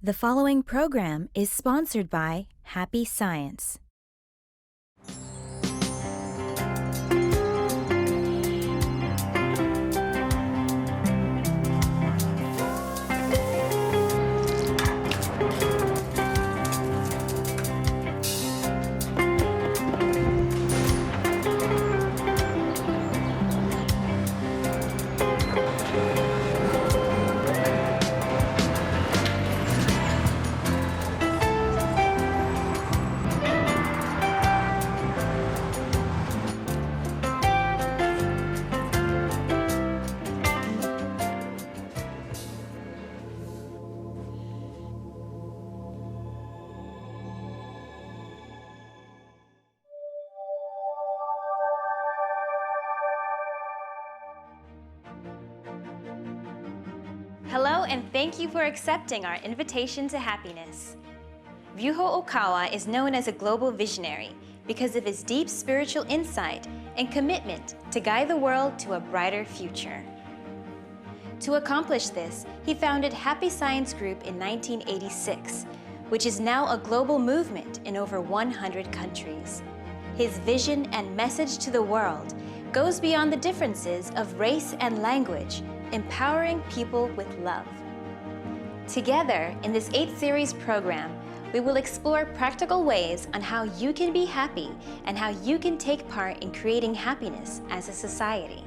The following program is sponsored by Happy Science. Hello, and thank you for accepting our invitation to happiness. Ryuho Okawa is known as a global visionary because of his deep spiritual insight and commitment to guide the world to a brighter future. To accomplish this, he founded Happy Science Group in 1986, which is now a global movement in over 100 countries. His vision and message to the world goes beyond the differences of race and language, empowering people with love. Together, in this 8th series program, we will explore practical ways on how you can be happy and how you can take part in creating happiness as a society.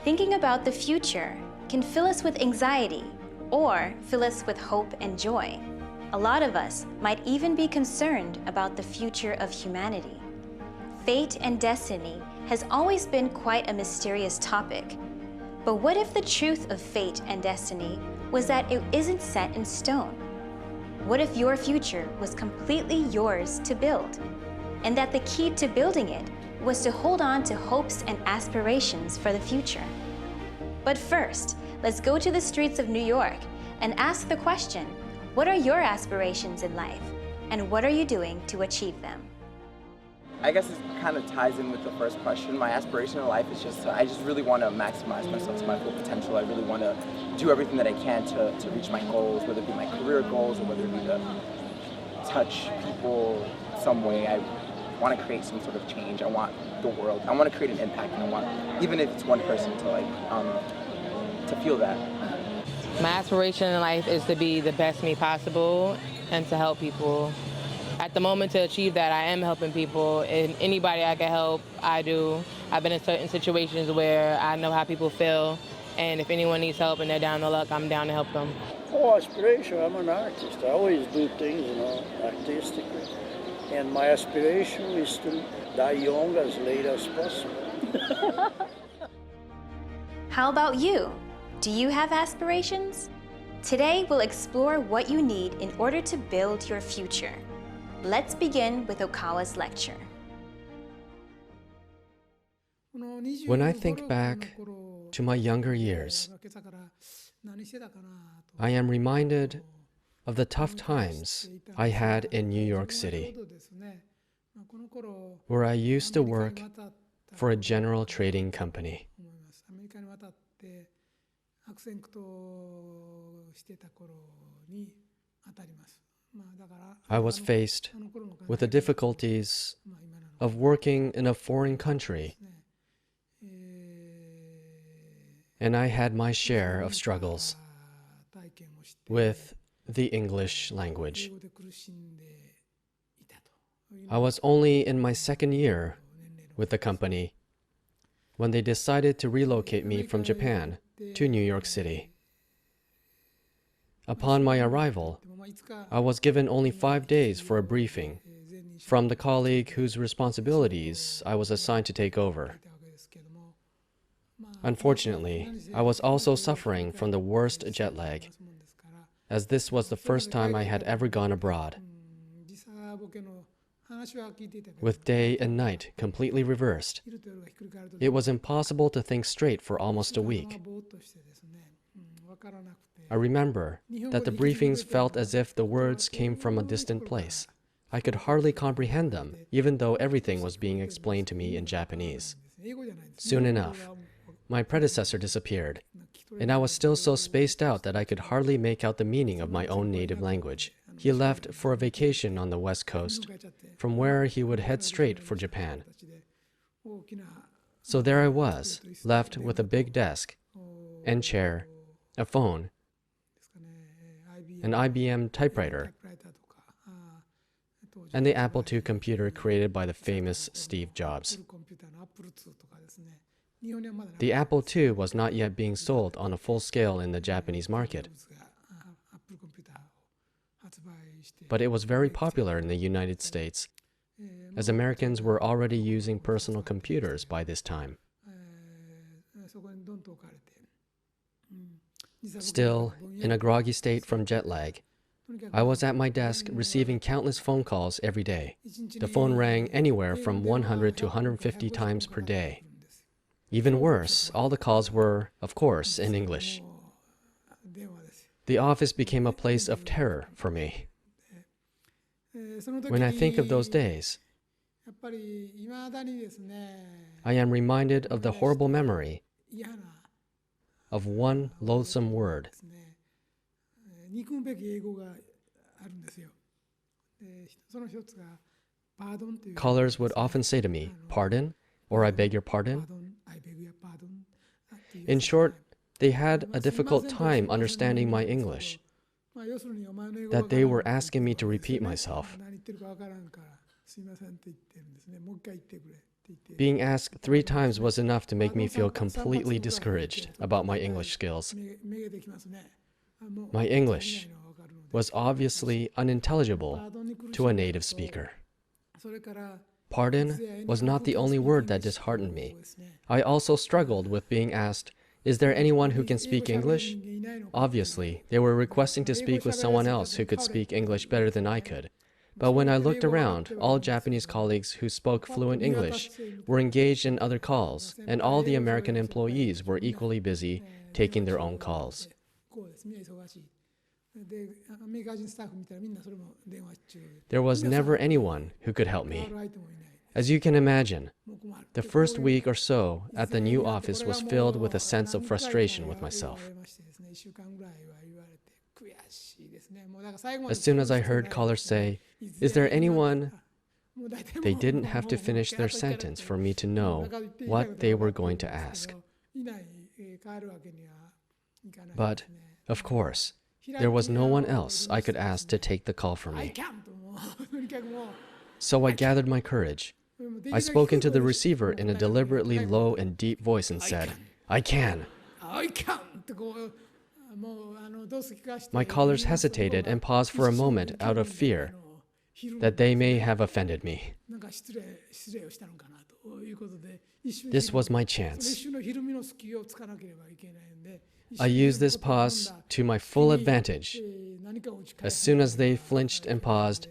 Thinking about the future can fill us with anxiety or fill us with hope and joy. A lot of us might even be concerned about the future of humanity. Fate and destiny has always been quite a mysterious topic. But what if the truth of fate and destiny was that it isn't set in stone? What if your future was completely yours to build? And that the key to building it was to hold on to hopes and aspirations for the future? But first, let's go to the streets of New York and ask the question, what are your aspirations in life? And what are you doing to achieve them? I guess it kind of ties in with the first question. My aspiration in life is I just really want to maximize myself to my full potential. I really want to do everything that I can to reach my goals, whether it be my career goals or whether it be to touch people some way. I want to create some sort of change. I want the world. I want to create an impact, and I want, even if it's one person, to feel that. My aspiration in life is to be the best me possible and to help people. At the moment, to achieve that, I am helping people, and anybody I can help, I do. I've been in certain situations where I know how people feel, and if anyone needs help and they're down on luck, I'm down to help them. Oh, aspiration, I'm an artist. I always do things, artistically. And my aspiration is to die young as late as possible. How about you? Do you have aspirations? Today, we'll explore what you need in order to build your future. Let's begin with Okawa's lecture. When I think back to my younger years, I am reminded of the tough times I had in New York City, where I used to work for a general trading company. I was faced with the difficulties of working in a foreign country, and I had my share of struggles with the English language. I was only in my 2nd year with the company when they decided to relocate me from Japan to New York City. Upon my arrival, I was given only 5 days for a briefing from the colleague whose responsibilities I was assigned to take over. Unfortunately, I was also suffering from the worst jet lag, as this was the first time I had ever gone abroad. With day and night completely reversed, it was impossible to think straight for almost a week. I remember that the briefings felt as if the words came from a distant place. I could hardly comprehend them, even though everything was being explained to me in Japanese. Soon enough, my predecessor disappeared, and I was still so spaced out that I could hardly make out the meaning of my own native language. He left for a vacation on the West Coast, from where he would head straight for Japan. So there I was, left with a big desk and chair, a phone, an IBM typewriter, and the Apple II computer created by the famous Steve Jobs. The Apple II was not yet being sold on a full scale in the Japanese market, but it was very popular in the United States, as Americans were already using personal computers by this time. Still, in a groggy state from jet lag, I was at my desk receiving countless phone calls every day. The phone rang anywhere from 100 to 150 times per day. Even worse, all the calls were, of course, in English. The office became a place of terror for me. When I think of those days, I am reminded of the horrible memory of one loathsome word. Callers would often say to me, "Pardon?" or "I beg your pardon?" In short, they had a difficult time understanding my English, that they were asking me to repeat myself. Being asked 3 times was enough to make me feel completely discouraged about my English skills. My English was obviously unintelligible to a native speaker. Pardon was not the only word that disheartened me. I also struggled with being asked, "Is there anyone who can speak English?" Obviously, they were requesting to speak with someone else who could speak English better than I could. But when I looked around, all Japanese colleagues who spoke fluent English were engaged in other calls, and all the American employees were equally busy taking their own calls. There was never anyone who could help me. As you can imagine, the first week or so at the new office was filled with a sense of frustration with myself. As soon as I heard callers say, "Is there anyone?" they didn't have to finish their sentence for me to know what they were going to ask. But, of course, there was no one else I could ask to take the call for me. So I gathered my courage. I spoke into the receiver in a deliberately low and deep voice and said, "I can." My callers hesitated and paused for a moment out of fear that they may have offended me. This was my chance. I used this pause to my full advantage. As soon as they flinched and paused,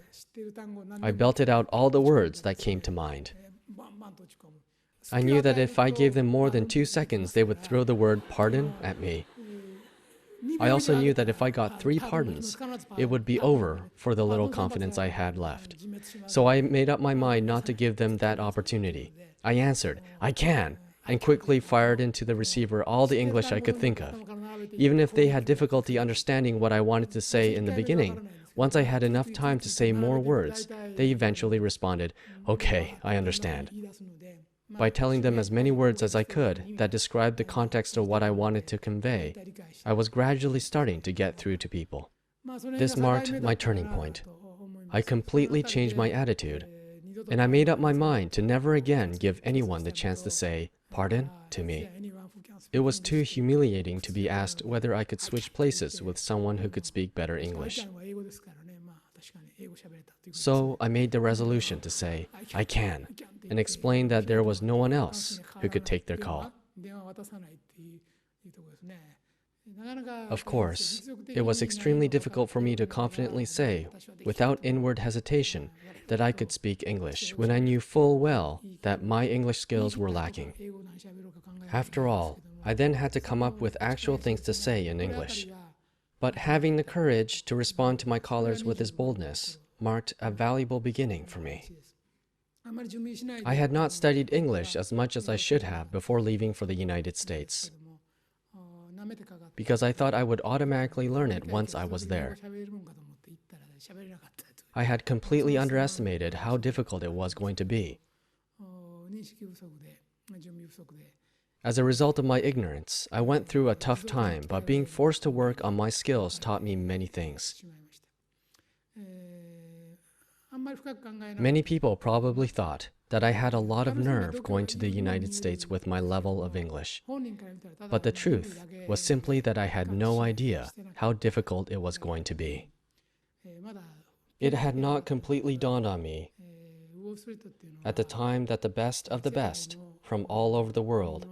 I belted out all the words that came to mind. I knew that if I gave them more than 2 seconds, they would throw the word "pardon" at me. I also knew that if I got 3 pardons, it would be over for the little confidence I had left. So I made up my mind not to give them that opportunity. I answered, "I can," and quickly fired into the receiver all the English I could think of. Even if they had difficulty understanding what I wanted to say in the beginning, once I had enough time to say more words, they eventually responded, "Okay, I understand." By telling them as many words as I could that described the context of what I wanted to convey, I was gradually starting to get through to people. This marked my turning point. I completely changed my attitude, and I made up my mind to never again give anyone the chance to say "pardon" to me. It was too humiliating to be asked whether I could switch places with someone who could speak better English. So I made the resolution to say, "I can," and explain that there was no one else who could take their call. Of course, it was extremely difficult for me to confidently say, without inward hesitation, that I could speak English when I knew full well that my English skills were lacking. After all, I then had to come up with actual things to say in English. But having the courage to respond to my callers with this boldness marked a valuable beginning for me. I had not studied English as much as I should have before leaving for the United States. because I thought I would automatically learn it once I was there. I had completely underestimated how difficult it was going to be. As a result of my ignorance, I went through a tough time, but being forced to work on my skills taught me many things. Many people probably thought that I had a lot of nerve going to the United States with my level of English. But the truth was simply that I had no idea how difficult it was going to be. It had not completely dawned on me at the time that the best of the best from all over the world,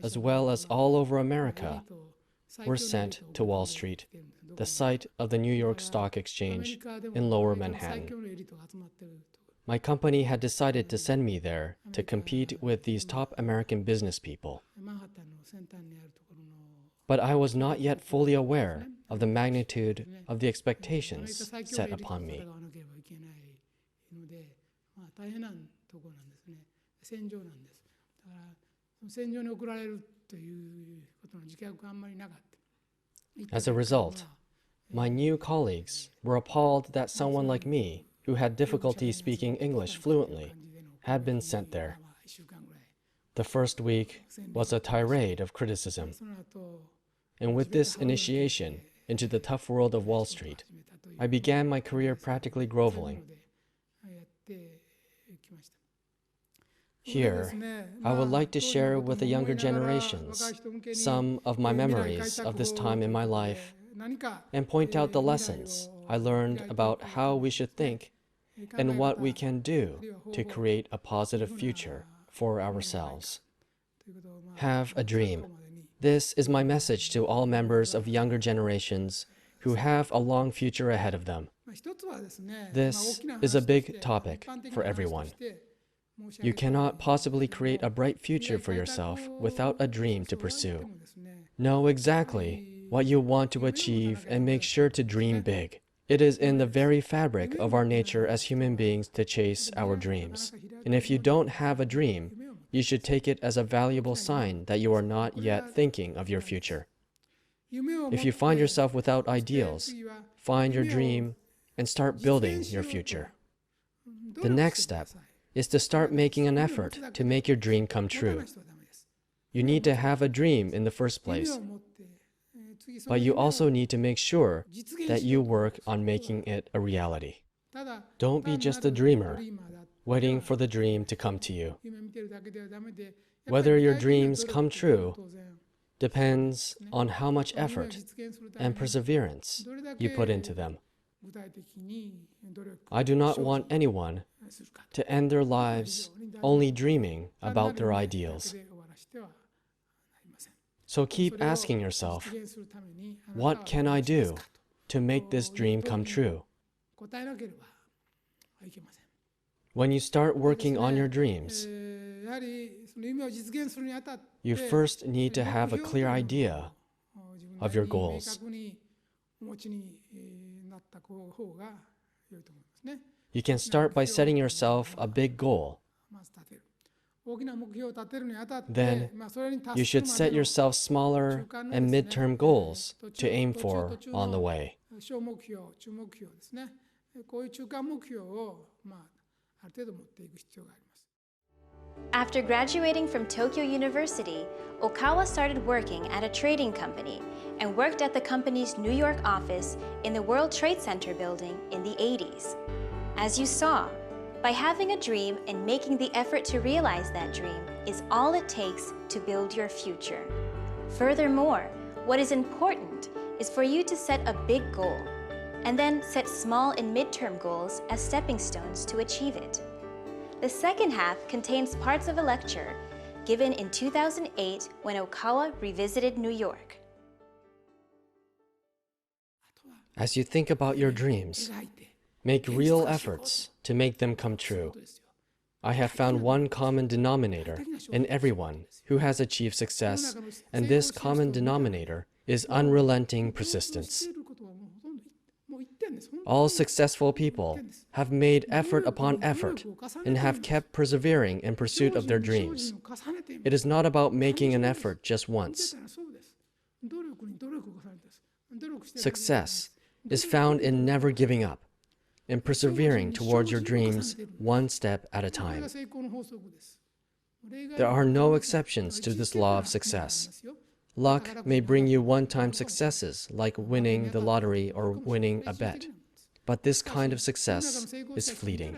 as well as all over America, were sent to Wall Street, the site of the New York Stock Exchange in Lower Manhattan. My company had decided to send me there to compete with these top American business people. But I was not yet fully aware of the magnitude of the expectations set upon me. As a result, my new colleagues were appalled that someone like me, who had difficulty speaking English fluently, had been sent there. The first week was a tirade of criticism. And with this initiation into the tough world of Wall Street, I began my career practically groveling. Here, I would like to share with the younger generations some of my memories of this time in my life and point out the lessons I learned about how we should think and what we can do to create a positive future for ourselves. Have a dream. This is my message to all members of younger generations who have a long future ahead of them. This is a big topic for everyone. You cannot possibly create a bright future for yourself without a dream to pursue. Know exactly what you want to achieve and make sure to dream big. It is in the very fabric of our nature as human beings to chase our dreams. And if you don't have a dream, you should take it as a valuable sign that you are not yet thinking of your future. If you find yourself without ideals, find your dream and start building your future. The next step is to start making an effort to make your dream come true. You need to have a dream in the first place, but you also need to make sure that you work on making it a reality. Don't be just a dreamer, waiting for the dream to come to you. Whether your dreams come true depends on how much effort and perseverance you put into them. I do not want anyone to end their lives only dreaming about their ideals. So keep asking yourself, what can I do to make this dream come true? When you start working on your dreams, you first need to have a clear idea of your goals. You can start by setting yourself a big goal. Then you should set yourself smaller and midterm goals to aim for on the way. After graduating from Tokyo University, Okawa started working at a trading company and worked at the company's New York office in the World Trade Center building in the 80s. As you saw, by having a dream and making the effort to realize that dream is all it takes to build your future. Furthermore, what is important is for you to set a big goal and then set small and midterm goals as stepping stones to achieve it. The second half contains parts of a lecture given in 2008 when Okawa revisited New York. As you think about your dreams, make real efforts to make them come true. I have found one common denominator in everyone who has achieved success, and this common denominator is unrelenting persistence. All successful people have made effort upon effort and have kept persevering in pursuit of their dreams. It is not about making an effort just once. Success is found in never giving up, in persevering towards your dreams one step at a time. There are no exceptions to this law of success. Luck may bring you one-time successes like winning the lottery or winning a bet, but this kind of success is fleeting.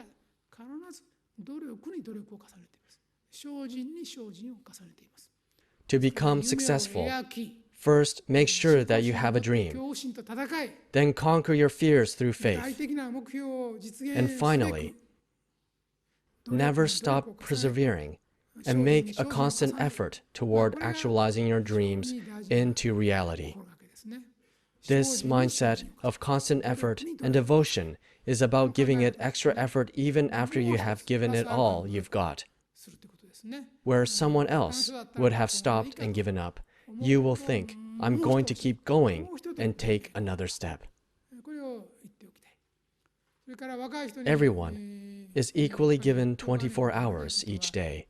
To become successful, first make sure that you have a dream. Then conquer your fears through faith. And finally, never stop persevering and make a constant effort toward actualizing your dreams into reality. This mindset of constant effort and devotion is about giving it extra effort even after you have given it all you've got. Where someone else would have stopped and given up, you will think, I'm going to keep going and take another step. Everyone is equally given 24 hours each day.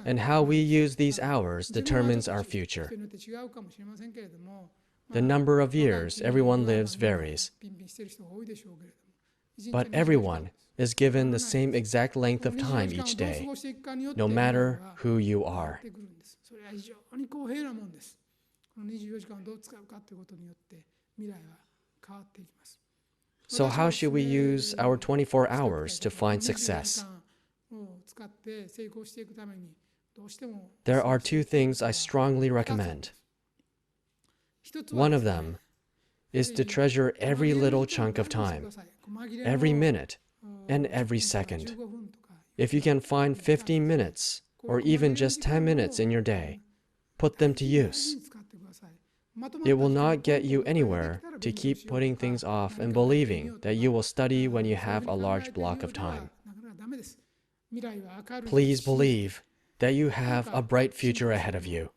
And how we use these hours determines our future. The number of years everyone lives varies, but everyone is given the same exact length of time each day, no matter who you are. So how should we use our 24 hours to find success? There are two things I strongly recommend. One of them is to treasure every little chunk of time, every minute, and every second. If you can find 15 minutes, or even just 10 minutes in your day, put them to use. It will not get you anywhere to keep putting things off and believing that you will study when you have a large block of time. Please believe that you have a bright future ahead of you.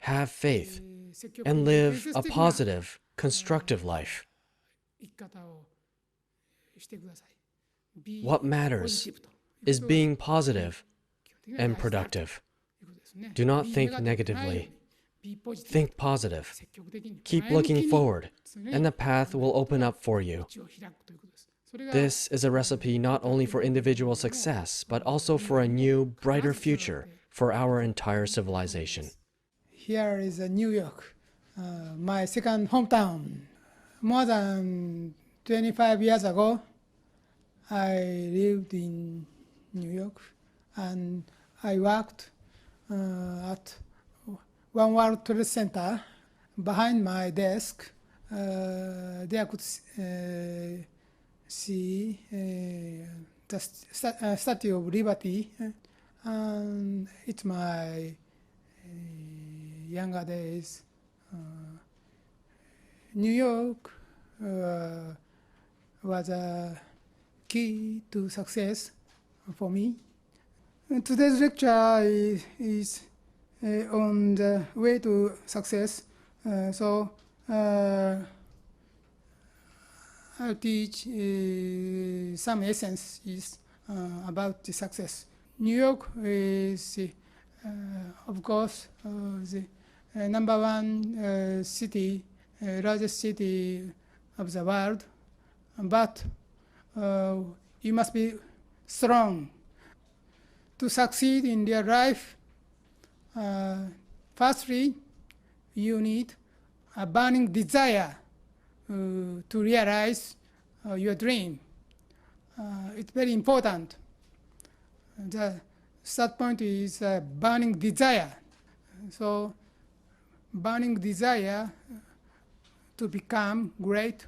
Have faith and live a positive, constructive life. What matters is being positive and productive. Do not think negatively. Think positive. Keep looking forward, and the path will open up for you. This is a recipe not only for individual success, but also for a new, brighter future for our entire civilization. Here is New York, my second hometown. More than 25 years ago, I lived in New York and I worked at One World Trade Center. Behind my desk, there could see the Statue of Liberty. And it's my younger days. New York was a key to success for me. Today's lecture is on the way to success. So I'll teach some essences about the success. New York is, of course, the number one city, largest city of the world. But you must be strong. To succeed in your life, firstly, you need a burning desire to realize your dream. It's very important. The start point is burning desire. So, burning desire to become great,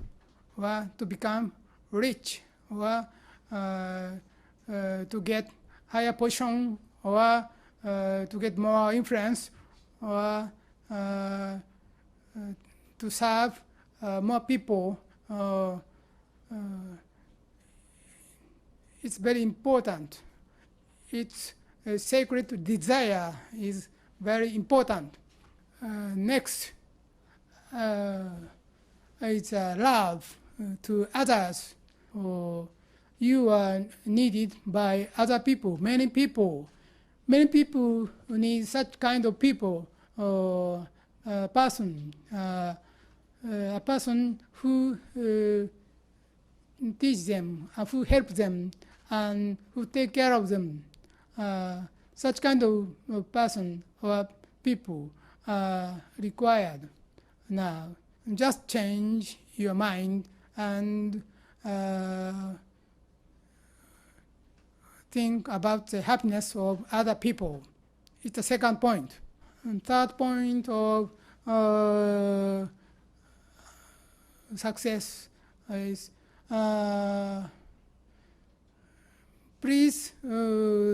or to become rich, or to get higher position, or to get more influence, or to serve more people. It's very important. It's a sacred desire is very important. Next, it's love to others. You are needed by other people, many people. Many people need such kind of people person, a person who teach them, who help them, and who take care of them. Such kind of person or people are required now. Just change your mind and think about the happiness of other people. It's the second point. And third point of success is please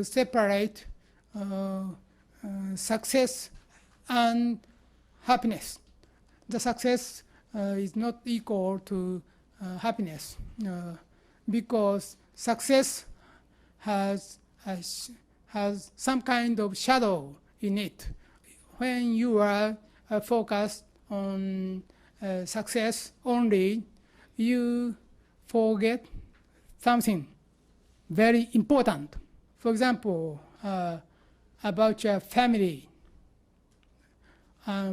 separate success and happiness. The success is not equal to happiness because success has some kind of shadow in it. When you are focused on success only, you forget something very important. For example, about your family.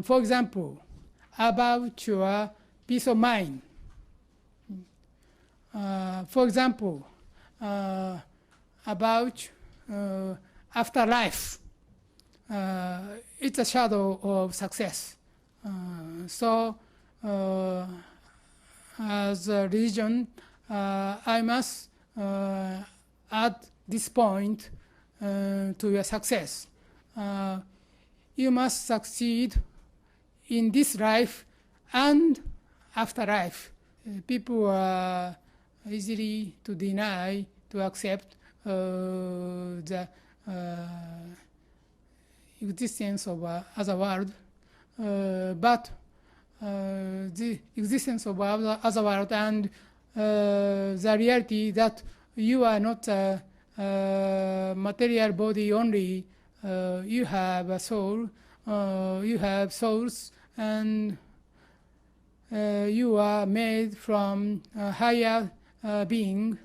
For example, about your peace of mind. For example, about afterlife. It's a shadow of success. So, as a religion, I must add this point to your success. You must succeed in this life and afterlife. People are easily to deny, to accept the existence of other world, but the existence of other world and the reality that you are not a material body only, you have a soul, you have souls, and you are made from a higher being.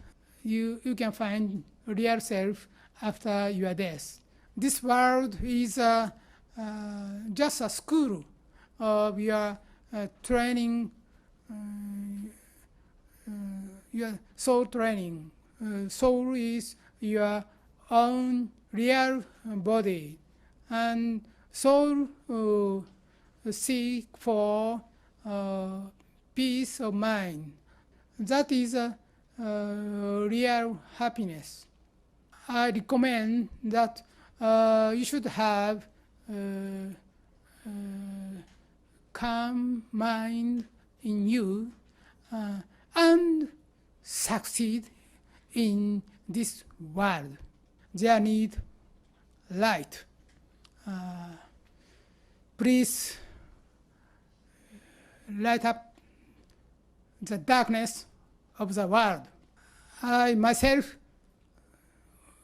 You can find real self after your death. This world is just a school of your training, your soul training. Soul is your own real body, and soul seek for peace of mind. That is real happiness. I recommend that you should have calm mind in you and succeed in this world. They need light. Please light up the darkness of the world. I myself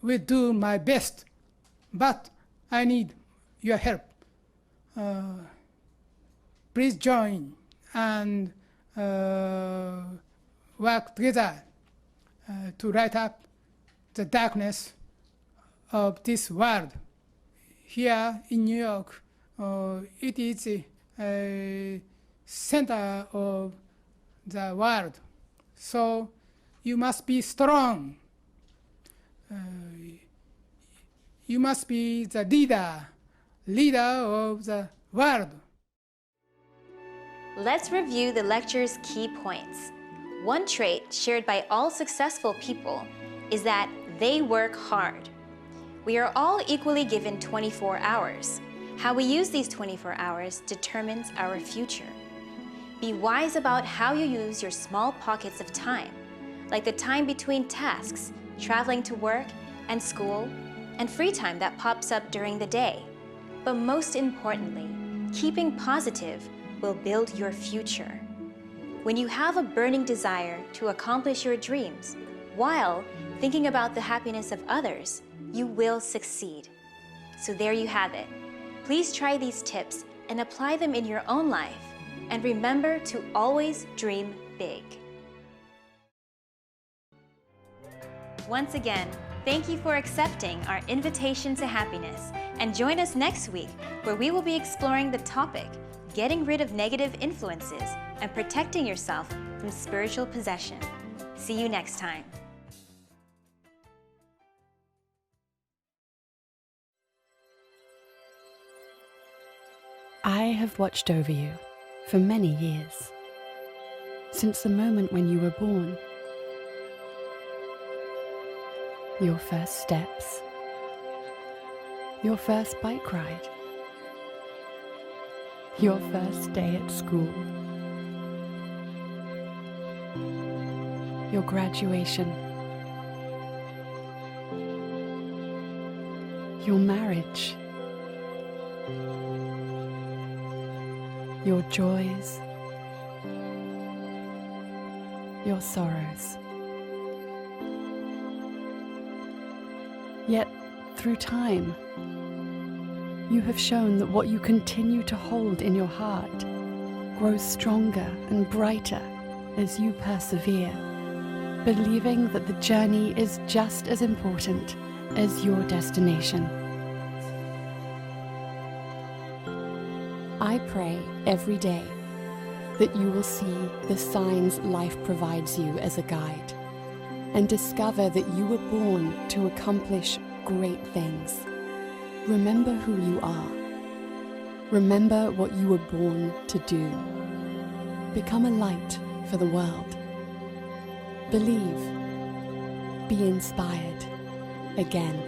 will do my best, but I need your help. Please join and work together to light up the darkness of this world. Here in New York, it is a center of the world. So you must be strong. You must be the leader of the world. Let's review the lecture's key points. One trait shared by all successful people is that they work hard. We are all equally given 24 hours. How we use these 24 hours determines our future. Be wise about how you use your small pockets of time, like the time between tasks, traveling to work and school, and free time that pops up during the day. But most importantly, keeping positive will build your future. When you have a burning desire to accomplish your dreams while thinking about the happiness of others, you will succeed. So there you have it. Please try these tips and apply them in your own life. And remember to always dream big. Once again, thank you for accepting our invitation to happiness, and join us next week where we will be exploring the topic, getting rid of negative influences and protecting yourself from spiritual possession. See you next time. I have watched over you for many years, since the moment when you were born. Your first steps, your first bike ride, your first day at school, your graduation, your marriage, your joys, your sorrows. Yet, through time, you have shown that what you continue to hold in your heart grows stronger and brighter as you persevere, believing that the journey is just as important as your destination. I pray every day that you will see the signs life provides you as a guide and discover that you were born to accomplish great things. Remember who you are. Remember what you were born to do. Become a light for the world. Believe. Be inspired again.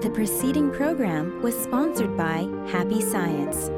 The preceding program was sponsored by Happy Science.